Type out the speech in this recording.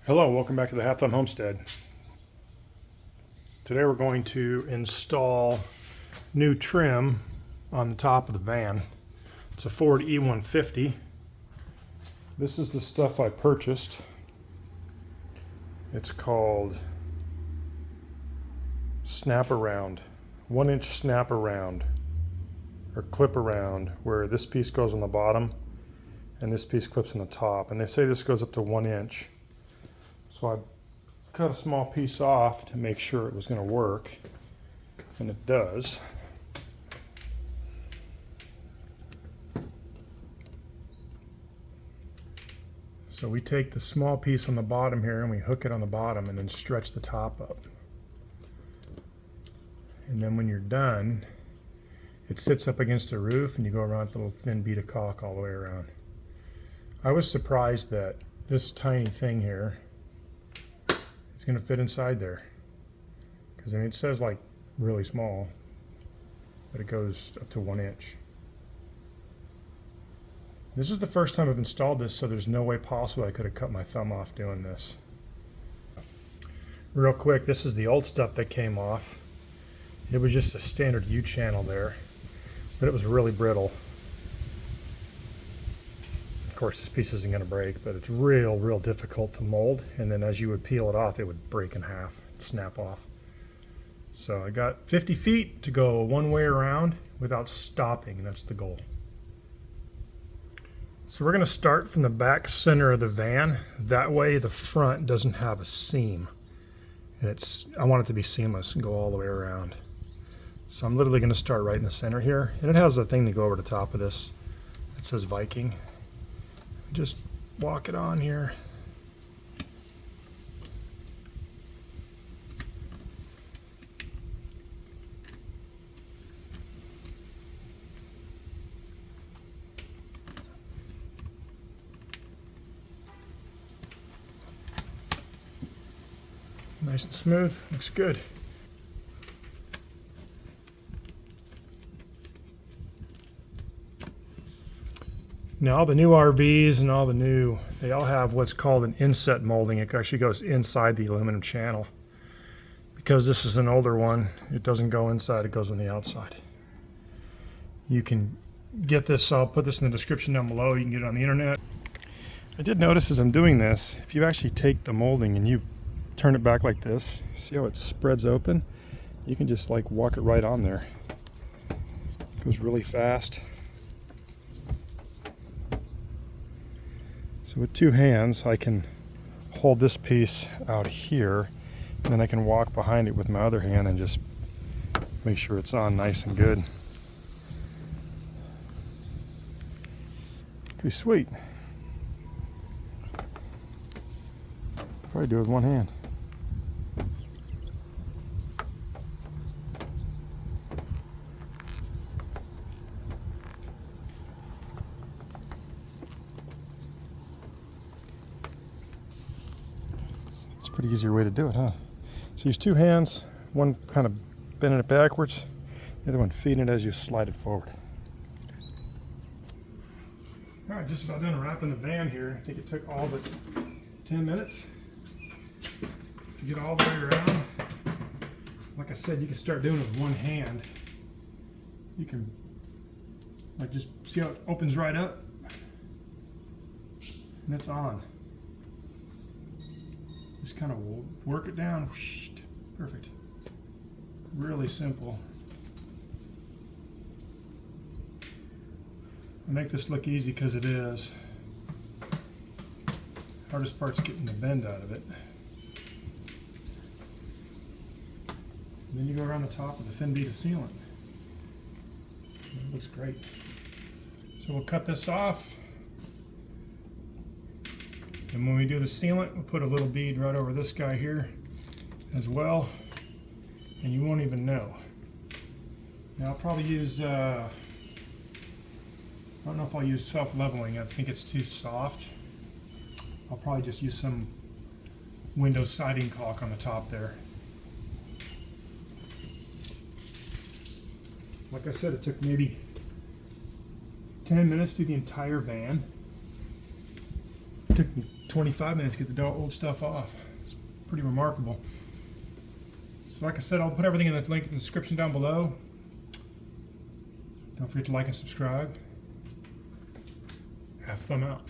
Hello, welcome back to the Half Ton Homestead. Today we're going to install new trim on the top of the van. It's a Ford E150. This is the stuff I purchased. It's called snap around, 1-inch snap around or clip around, where this piece goes on the bottom and this piece clips on the top. And they say this goes up to 1 inch. So I cut a small piece off to make sure it was going to work, and it does. So we take the small piece on the bottom here and we hook it on the bottom and then stretch the top up. And then when you're done, it sits up against the roof and you go around with a little thin bead of caulk all the way around. I was surprised that this tiny thing here is going to fit inside there, because I mean, it says like really small, but it goes up to 1 inch. This is the first time I've installed this, so there's no way possible I could have cut my thumb off doing this. Real quick, this is the old stuff that came off. It was just a standard U-channel there, but it was really brittle. Of course, this piece isn't going to break, but it's real difficult to mold. And then as you would peel it off, it would break in half, snap off. So I got 50 feet to go one way around without stopping, and that's the goal. So we're going to start from the back center of the van. That way the front doesn't have a seam. And I want it to be seamless and go all the way around. So I'm literally going to start right in the center here. And it has a thing to go over the top of this. It says Viking. Just walk it on here. Nice and smooth, looks good. Now all the new RVs and all the new, they all have what's called an inset molding. It actually goes inside the aluminum channel. Because this is an older one, it doesn't go inside, it goes on the outside. You can get this, I'll put this in the description down below, you can get it on the internet. I did notice as I'm doing this, if you actually take the molding and you turn it back like this, see how it spreads open? You can just like walk it right on there. It goes really fast. So with two hands, I can hold this piece out here, and then I can walk behind it with my other hand and just make sure it's on nice and good. Pretty sweet. Probably do it with one hand. Pretty easier way to do it, huh? So use two hands, one kind of bending it backwards, the other one feeding it as you slide it forward. All right, just about done wrapping the van here. I think it took all but 10 minutes to get all the way around. Like I said, you can start doing it with one hand. You can like just see how it opens right up, and it's on. Just kind of work it down. Perfect. Really simple. I make this look easy because it is. Hardest part's getting the bend out of it. And then you go around the top with a thin bead of sealant. It looks great. So we'll cut this off. And when we do the sealant, we'll put a little bead right over this guy here as well, and you won't even know. Now I'll probably use, I don't know if I'll use self-leveling. I think it's too soft. I'll probably just use some window siding caulk on the top there. Like I said, it took maybe 10 minutes to do the entire van. Took me 25 minutes to get the old stuff off. It's pretty remarkable. So like I said, I'll put everything in the link in the description down below. Don't forget to like and subscribe. Have fun out.